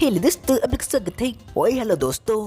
Hello दोस्तों, अब एक स्वागत है। ओए हेलो दोस्तों।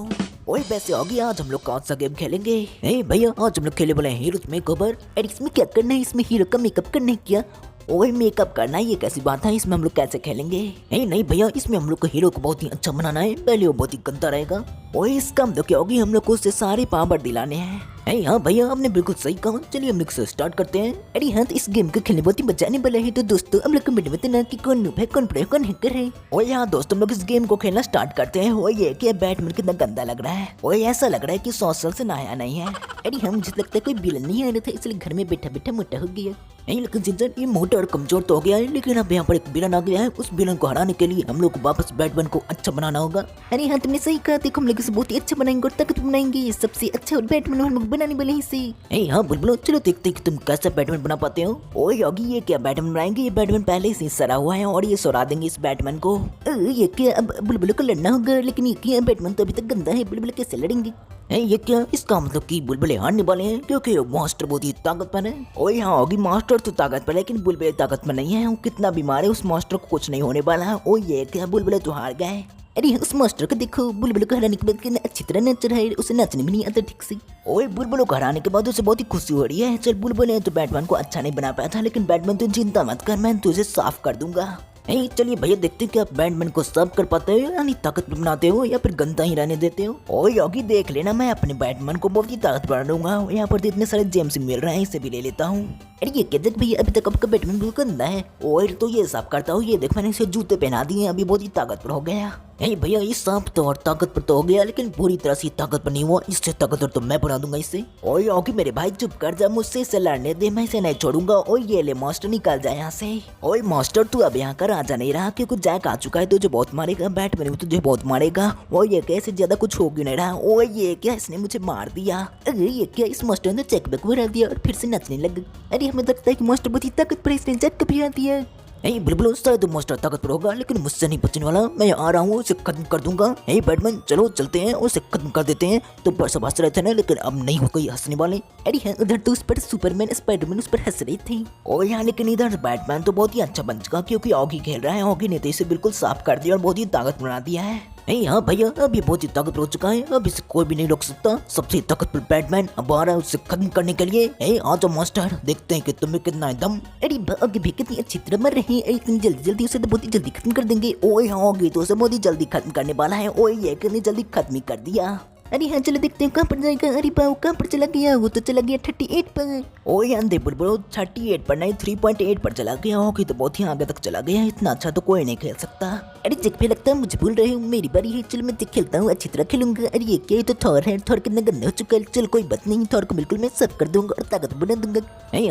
ओए वैसे होगी आज हम लोग कौन सा गेम खेलेंगे? भैया आज हम लोग खेले बोले हीरोज मेकओवर। अरे इसमें क्या करना है? इसमें हीरो का मेकअप करना है क्या? ओए मेकअप करना है, ये कैसी बात है? इसमें हम लोग कैसे खेलेंगे? नहीं भैया, इसमें हम लोग को हीरो को बहुत ही अच्छा बनाना है। पहले वो बहुत ही गंदा रहेगा। ओए इसका हम लोग क्या होगी, हम लोग को उससे सारे पावर दिलाने हैं। हाँ भैया, आपने बिल्कुल सही कहा। चलिए हम लोग से स्टार्ट करते हैं। अरे हाँ, तो इस गेम को खेलने बहुत ही मजा आने वाला है। तो दोस्तों हम लोग कमेंट में बताना कि कौन नूब है, कौन प्रो है, कौन हैकर है। ओए हाँ दोस्तों, हम लोग इस गेम को खेलना स्टार्ट करते हैं। ओए ये क्या बैटमैन कितना गंदा लग रहा है। ओए ऐसा लग रहा है कि 100 साल से नहाया नहीं है। अरे हम मुझे लगता है कोई विलन नहीं आ रहा था, इसलिए घर में बैठा बैठा मोटा हो गया। नहीं लेकिन जिंजर ये मोटा और कमजोर तो हो गया है, लेकिन अब यहाँ पर एक विलन आ गया है। उस विलन को हराने के लिए हम लोग को वापस बैटमैन को अच्छा बनाना होगा। अरे हाँ तुमने सही कहा, देखो हम लोग इसे बहुत ही अच्छा बनाएंगे और ताकत बनाएंगे। सबसे अच्छा और बैटमैन हम लोग बनाने वाले हैं इसे। हाँ बुलबुलो, चलो देखते हैं कि तुम कैसा बैटमैन बना पाते हो। ओए योगी, ये क्या बैटमैन बनाएंगे? ये बैटमैन पहले से सरा हुआ है और ये सरा देंगे इस बैटमैन को। ये क्या, अब बुलबुलो को लड़ना होगा, लेकिन ये क्या, बैटमैन तो अभी तक गंदा है। बुलबुलो कैसे लड़ेंगे? ये क्या, इसका मतलब कि बुलबुले हारने वाले हैं क्योंकि मास्टर बहुत ही ताकतवर है। ओए हाँ होगी, मास्टर तो ताकतवर है लेकिन बुलबुले ताकतवर नहीं है। वो कितना बीमार है, उस मास्टर को कुछ नहीं होने वाला है। ओ ये क्या, बुलबुले तो हार गए। अरे उस मास्टर को देखो, बुलबुल को हराने के बाद कितना अच्छी तरह नच रहा है। उसे नचने भी नहीं आता ठीक से। ओए बुलबुल को हराने के बाद उसे बहुत ही खुशी हो रही है। चल बुलबुल ने तो बैटमैन को अच्छा नहीं बना पाया था, लेकिन बैटमैन तो चिंता मत कर, मैं तुझे साफ कर दूंगा। चलिए भैया देखते हैं कि आप बैटमैन को सब कर पाते हो, यानी ताकतवर बनाते हो या फिर गंदा ही रहने देते हो। ओ योगी देख लेना, मैं अपने बैटमैन को बहुत ही ताकतवर बनाऊंगा। यहाँ पर तो इतने सारे जेम्स मिल रहे हैं, इसे भी ले लेता हूँ। अरे ये क्या देख भैया, अभी तक आपका बैटमैन बिल्कुल गंदा है। और तो ये साफ करता हूँ। ये देख, मैंने इसे जूते पहना दिए, अभी बहुत ही ताकतवर हो गया। भैया ये सांप तो और ताकतवर तो हो गया, लेकिन पूरी तरह से ताकतवर नहीं हुआ। इससे ताकतवर तो मैं बना दूंगा इसे। ओए योगी मेरे भाई चुप कर जा, मुझसे इसे लड़ने दे, मैं इसे नहीं छोड़ूंगा। ओए ये ले मास्टर, निकल जाए यहाँ से। ओए मास्टर तू अब यहाँ का राजा नहीं रहा, क्योंकि जैक आ चुका है, तुझे बहुत मारेगा। बैटमैन भी तुझे बहुत मारेगा। ओए ये कैसे, ज्यादा कुछ हो क्यों नहीं रहा? ओए ये क्या, इसने मुझे मार दिया। अरे ये क्या, इस मास्टर ने चेक बैक बढ़ा दिया और फिर से नचने लग। अरे हमें लगता है कि मास्टर बहुत ही ताकतवर है, इसने चेक भी आ दिया। बुलबुल शायद मास्टर ताकतवर होगा, लेकिन मुझसे नहीं बचने वाला। मैं आ रहा हूँ, उसे खत्म कर दूंगा। बैटमैन चलो चलते हैं, उसे खत्म कर देते हैं। तो पर सब हंस रहे थे ना, लेकिन अब नहीं हो गई हंसने वाले। अरे हाँ, उधर तो उस पर सुपरमैन स्पाइडरमैन उस पर हंस रही थी। और यहाँ लेकिन इधर बैटमैन तो बहुत ही अच्छा बन चुका, क्योंकि ऑगी खेल रहा है। ऑगी ने तो इसे बिल्कुल साफ कर दिया और बहुत ही ताकत बना दिया है। हाँ भैया, अब ये बहुत ही ताकतवर हो चुका है, अब इसे कोई भी नहीं रोक सकता। सबसे ताकतवर बैटमैन अब आ रहा है उसे खत्म करने के लिए। आ जाओ मास्टर, देखते हैं कि तुम्हें कितना है दम। अरे भाग भी कितनी अच्छी तरह मर रहे हैं, इतनी जल्दी जल्दी उसे तो बहुत ही जल्दी खत्म कर देंगे। ओए हाँ होगी, तो उसे बहुत ही जल्दी खत्म करने वाला है। ओए ये कितनी जल्दी खत्म ही कर दिया। अरे हाँ चलो देखते हैं कहाँ पर जाएगा। अरे बाबू कहाँ पर चला गया? वो तो चला गया 38 पर। ओए अंधे बुलबुल, 38 पर नहीं 3.8 पर चला गया। हॉकी तो बहुत ही आगे तक चला गया, इतना अच्छा तो कोई नहीं खेल सकता। अरे जग पे लगता है मुझे भूल रहे हो, मेरी बारी है। चलो मैं खेलता हूँ, अच्छी तरह खेलूंगा। अरे ये क्या, तो थॉर है, थॉर कितना गंदा हो चुका है। चल कोई बात नहीं, थॉर को बिल्कुल मैं सब कर दूंगा और ताकत बना दूंगा।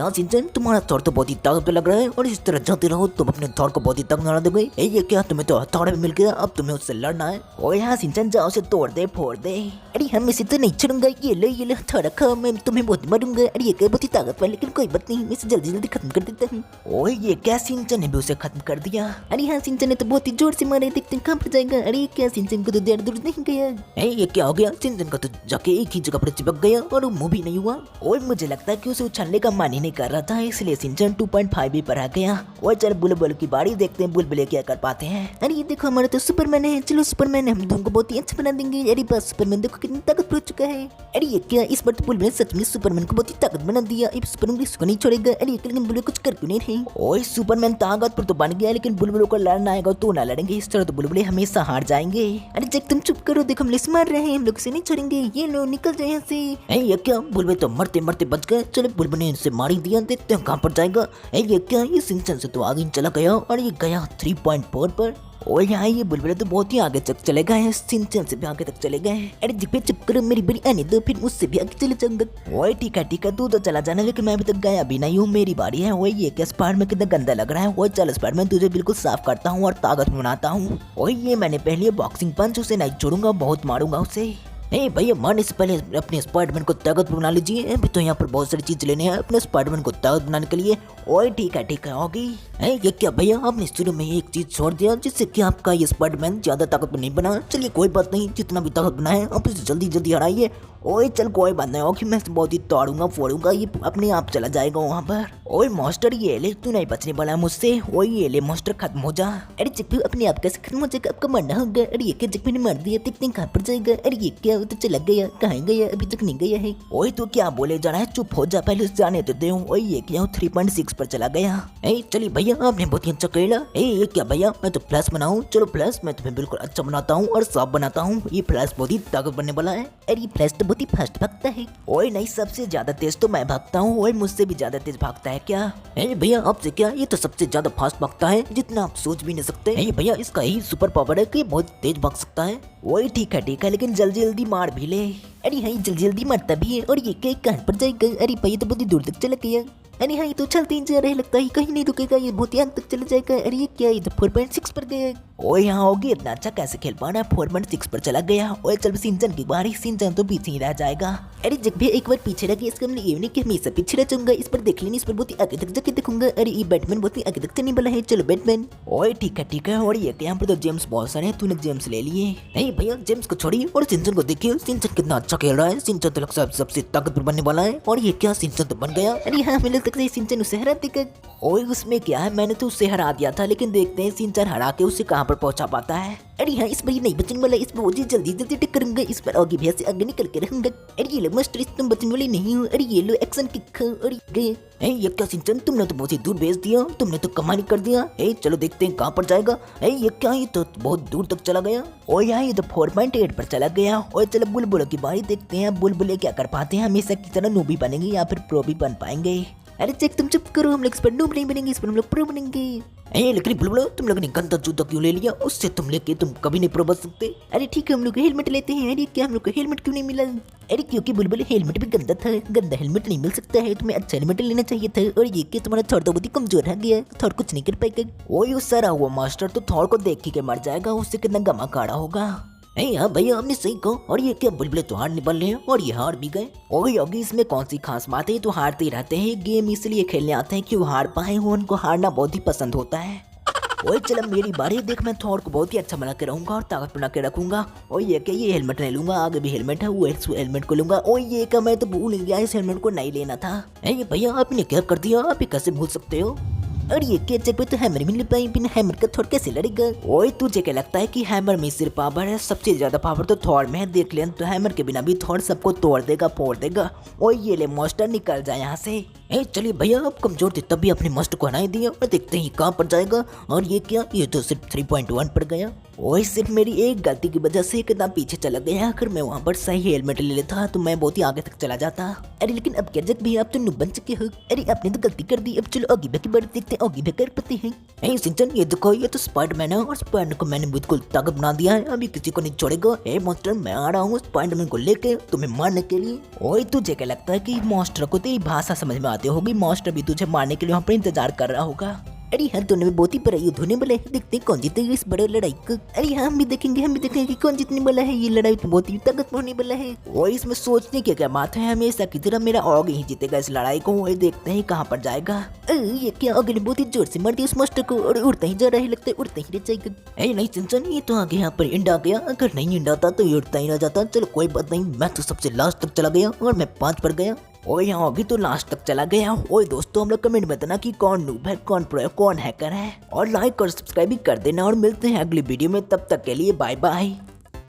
हाँ सिंचन, तुम्हारा थॉर तो बहुत ही ताकतवर लग रहा है, और इस तरह जाते रहो तुम अपने थॉर को बहुत ही तंग बना दोगे। ये क्या, तुम्हें तो थॉर भी मिल गया, अब तुम्हें उससे लड़ना है। ओए हाँ सिंचन, जाओ उसे तोड़ दे फोड़ दे। अरे हम इसे तो नहीं छोड़ूंगा, ये ले थोड़ा खा, मैं तुम्हें बहुत मारूंगा। अरे ये क्या, बहुत ही ताकतवर, लेकिन कोई बात नहीं, मैं इसे जल्दी जल्दी खत्म कर देता हूँ। ओए ये क्या, सिंचन ने भी उसे खत्म कर दिया। अरे हाँ सिंचन ने तो बहुत ही जोर से मारे, देखते हैं कहाँ पर जाएगा। अरे क्या, सिंचन को तो देर दूर नहीं गया। ये क्या हो गया, सिंचन का तो जाके एक ही जगह पर चिपक गया और मुंह भी नहीं हुआ। ओए मुझे लगता है कि उसे उछलने का मन ही नहीं कर रहा था, इसलिए सिंचन 2.5 पर आ गया। और चल बुलबुल की बारी, देखते हैं बुलबुल क्या कर पाते हैं। अरे ये देखो, हमारा तो सुपरमैन है। चलो सुपरमैन हम दोनों को बहुत ही अच्छा बना देंगे। अरे बस सुपरमैन देखो कितनी ताकतवर हो चुका है। अरे ये क्या, इस बार तो बुलबुल ने सच में सुपरमैन को बहुत ही ताकत बना दिया। अब सुपरमैन इसको नहीं छोड़ेगा। अरे लेकिन बुलबुल कुछ कर क्यों नहीं रही? ओए सुपरमैन ताकतवर तो बन गया, लेकिन बुलबुल को लड़ना आएगा तो ना लड़ेंगे, इस तरह तो बुलबुल हमेशा हार जाएंगे। अरे जब तुम चुप करो, देखो हम लिस्ट मार रहे हैं, हम लोग से नहीं छोड़ेंगे। ये लो निकल जाए यहाँ से। ये क्या, बुलबुल तो मरते मरते बच गए। चलो बुलबुल ने इनसे मार ही दिया, देखते हैं कहाँ पर जाएगा। ये क्या, ये सिंचन से तो आगे चला गया और ये गया 3.4 पर। और यहाँ ये बुलबुल तो बहुत ही आगे तक चले गए हैं, सिंचन से भी आगे तक चले गए हैं। अरे जिप चुप करो, मेरी बड़ी आने दो, फिर मुझसे भी आगे चले जाऊंगा। ओए ठीक है तू तो चला जाना, लेकिन मैं अभी तक गया भी नहीं हूँ, मेरी बारी है। ओए ये क्या, स्पाइडरमैन कितना गंदा लग रहा है। ओए चल स्पाइडरमैन, तुझे बिल्कुल साफ करता हूँ और ताकत बनाता हूँ। ओए ये मैंने पहले बॉक्सिंग पंच, उसे नहीं छोड़ूंगा, बहुत मारूंगा उसे। भैया मारने से पहले अपने स्पाइडरमैन को ताकत बना लीजिए। अभी तो यहाँ पर बहुत सारी चीज लेने हैं अपने स्पाइडरमैन को ताकत बनाने के लिए। ओए ठीक है होगी। ये क्या भैया, आपने शुरू में एक चीज छोड़ दिया, जिससे कि आपका ये स्पाइडरमैन ज्यादा ताकतवर नहीं बना। चलिए कोई बात नहीं, जितना भी ताकत बना है आप इसे जल्दी जल्दी हराइए। ओए चल कोई बात नहीं होगी, मैं इसे बहुत ही तोड़ूंगा फोड़ूंगा, ये अपने आप चला जाएगा वहाँ पर। ओए मास्टर ये ले, तू नहीं बचने वाला मुझसे। ओए ये ले मास्टर, खत्म हो जा। अरे चिकू अपने आप कैसे खत्म हो जाएगा, आपका मरना होगा। अरे ये क्या चिकू ने मार दिया, देखते कहाँ पर जाएगा। अरे ये क्या, वो तो चला गया, कहाँ गया, अभी तक नहीं गया है। ओए तू क्या बोले जा रहा है, चुप हो जा, पहले जाने तो दे। ओए ये क्या 3.6 पर चला गया। चलिए भैया आपने बहुत ही अच्छा खेला। ये क्या भैया, मैं तो फ्लैश बनाऊं, चलो फ्लैश मैं तुम्हें बिल्कुल अच्छा बनाता हूँ और साफ बनाता हूँ। ये फ्लैश बहुत ही ताकत बनने वाला है। अरे ये फ्लैश तो बहुत ही फास्ट भागता है। ओए नहीं, सबसे ज्यादा तेज तो मैं भागता हूँ। ओए मुझसे भी ज्यादा तेज भागता है क्या? भैया आपसे क्या, ये तो सबसे ज्यादा फास्ट भागता है, जितना आप सोच भी नहीं सकते। भैया इसका यही सुपर पावर है कि बहुत तेज भाग सकता है। वही ठीक है, लेकिन जल्दी जल्दी मार भी ले। अरे हाँ जल्दी जल्दी मारता भी है। और ये क्या कहाँ पर जाएगा? अरे भैया तो बहुत ही दूर तक चला गया। अरे हाँ ये तो चलते ही जा रहा है, लगता है कहीं नहीं रुकेगा, ये बहुत ही अंत तक चला जाएगा। अरे ये क्या, ये तो 4.6 पर गया। ओए यहाँ होगी, इतना अच्छा कैसे खेल पा रहा है, 4.6 पर चला गया। ओए चल सिंचन की बारी, सिंचन तो पीछे ही रह जाएगा। अरे जब भी एक बार पीछे रह गया, इसका मतलब ये नहीं कि हमेशा पीछे रह जाऊंगा। इस पर देख लेनी, इस पर बहुत ही आगे तक जाके देखूंगा। अरे ये बैटमैन बहुत ही आगे तक चलने वाला है, चलो बैटमैन। ओए ठीक है। और ये यहाँ पर तो जेम्स बहुत सारे हैं, तूने जेम्स ले लिए। नहीं भैया जेम्स को छोड़िए और सिंचन को देखिए, सिंचन कितना अच्छा खेल रहा है। सिंचन तो लगता है सबसे ताकतवर बनने वाला है। और ये क्या, सिंचन तो बन गया। अरे हाँ मुझे लगता है सिंचन उसे हरा देगा। ओए उसमें क्या है, मैंने तो उससे हरा दिया था, लेकिन देखते हैं सिंचन हरा के उसे कहाँ पर पहुंचा पाता है। अरे हाँ इस पर ये नहीं बचने वाला, इस पर मुझे जल्दी जल्दी टक्करूंगा, इस पर आगे भैया से आगे निकल के रहूंगा। अरे ये लो मास्टर, इस तुम बचने वाले नहीं हो। अरे ये लो एक्शन किक। अरे गए ये क्या सिंचन, तुमने तो बहुत ही दूर भेज दिया, तुमने तो कमाल कर दिया। चलो देखते हैं कहाँ पर जाएगा। ये क्या, ये तो बहुत दूर तक चला गया। और यहाँ ये तो 4.8 पर चला गया। और चलो बुलबुलों की बारी देखते हैं, बुलबुले क्या कर पाते हैं, हमेशा की तरह नूबी बनेंगे या फिर प्रो भी बन पाएंगे। अरे चेक तुम चुप करो, हम लोग इस पर नूब नहीं बनेंगे, इस पर हम लोग प्रो बनेंगे। लेकिन बुलबुलो तुम लोगों ने गंदा जूता क्यों ले लिया, उससे तुम लेके तुम कभी नहीं प्रो बन सकते। अरे ठीक है हम लोग हेलमेट लेते हैं। अरे क्या हम लोग को हेलमेट क्यों नहीं मिला? अरे क्योंकि बुलबुल हेलमेट भी गंदा था, गंदा हेलमेट नहीं मिल सकता है, तुम्हें अच्छा हेलमेट लेना चाहिए था। और ये कि तुम्हारा थॉर तो बहुत ही कमजोर है गया, थॉर कुछ नहीं कर पाएगा। ओए उस सारा हुआ मास्टर तो थॉर को देख के मर जाएगा, उससे कितना गमा काड़ा होगा। हाँ भैया हमने सही कहा। और ये क्या, बुलबुले तो हार निकल रहे हैं और ये हार भी गए। ओए योगी इसमें कौन सी खास बात है, तो हारते ही रहते हैं, गेम इसलिए खेलने आते हैं कि वो हार पाए हो, उनको हारना बहुत ही पसंद होता है। ओए चल मेरी बारी, देख मैं थॉर को बहुत ही अच्छा बना के रहूंगा और ताकत बना के रखूंगा। और ये क्या, ये हेलमेट नहीं लूंगा, आगे भी हेलमेट है, वो हेलमेट को लूंगा। और ये क्या, मैं तो भूल गया इस हेलमेट को नहीं लेना था। ये भैया आपने क्या कर दिया, आप कैसे भूल सकते हो? और ये क्या जगह तो हैमर मिल पाई, बिना हैमर का थॉर कैसे लड़ेगा? ओए तुझे क्या लगता है कि हैमर में सिर्फ पावर है? सबसे ज्यादा पावर तो थॉर में है, देख ले, तो हैमर के बिना भी थॉर सबको तोड़ देगा, फोड़ देगा। ओए ये ले मास्टर निकल जाए यहाँ से। चलिए भैया आप कमजोर थे तब भी अपने मास्टर को हटाई दिया, और देखते हैं कहाँ पर जाएगा। और ये क्या, ये तो सिर्फ 3.1 पर गया। ओए सिर्फ मेरी एक गलती की वजह से कितना पीछे चला गया, अगर मैं वहाँ पर सही हेलमेट ले लेता तो मैं बहुत ही आगे तक चला जाता। अरे लेकिन अब क्या जग भी, आप तो नुब बन चुके हो। अरे आपने तो गलती कर दी, अब चलो आगे बाकी बार देखते हैं, आगे भी कर पाते हैं। सिंचन ये देखो, ये तो स्पाइडरमैन है और स्पाइडरमैन को मैंने बिल्कुल ताकत बना दिया है, अभी किसी को नहीं छोड़ेगा। मास्टर मैं आ रहा हूँ स्पाइडरमैन को लेके तुम्हें मारने के लिए। ओए तुझे क्या लगता है कि मास्टर को तेरी भाषा समझ में आती होगी, मास्टर भी तुझे मारने के लिए वहाँ पर इंतजार कर रहा होगा। अरे हाँ दोनों में बहुत ही बड़ा युद्ध होने वाला है, देखते हैं कौन जीतेगा इस बड़े लड़ाई को। अरे हाँ हम भी देखेंगे कौन जीतने वाला है, ये लड़ाई तो बहुत ही ताकत होने वाला है। और इसमें सोचने की क्या बात है, हमेशा की तरह मेरा ऑग ही जीतेगा इस लड़ाई को। वही देखते हैं कहाँ पर जाएगा। ये क्या, ऑग ने बहुत ही जोर से मार दिया उस मास्टर को और उड़ता ही जा रहा है, लगता है उड़ता ही रह जाएगा। नहीं सिंचन ये तो आगे यहाँ पर इंडा गया, अगर नहीं इंडाता तो ये उड़ता ही रह जाता। चलो कोई बात नहीं, मैं तो सबसे लास्ट तक चला गया और मैं 5 पर गया। और यहाँ अभी तो लास्ट तक चला गया। ओए दोस्तों हम लोग कमेंट में बताना कि कौन नूब है, कौन प्रो है, कौन हैकर है, और लाइक और सब्सक्राइब भी कर देना। और मिलते हैं अगली वीडियो में, तब तक के लिए बाय बाय।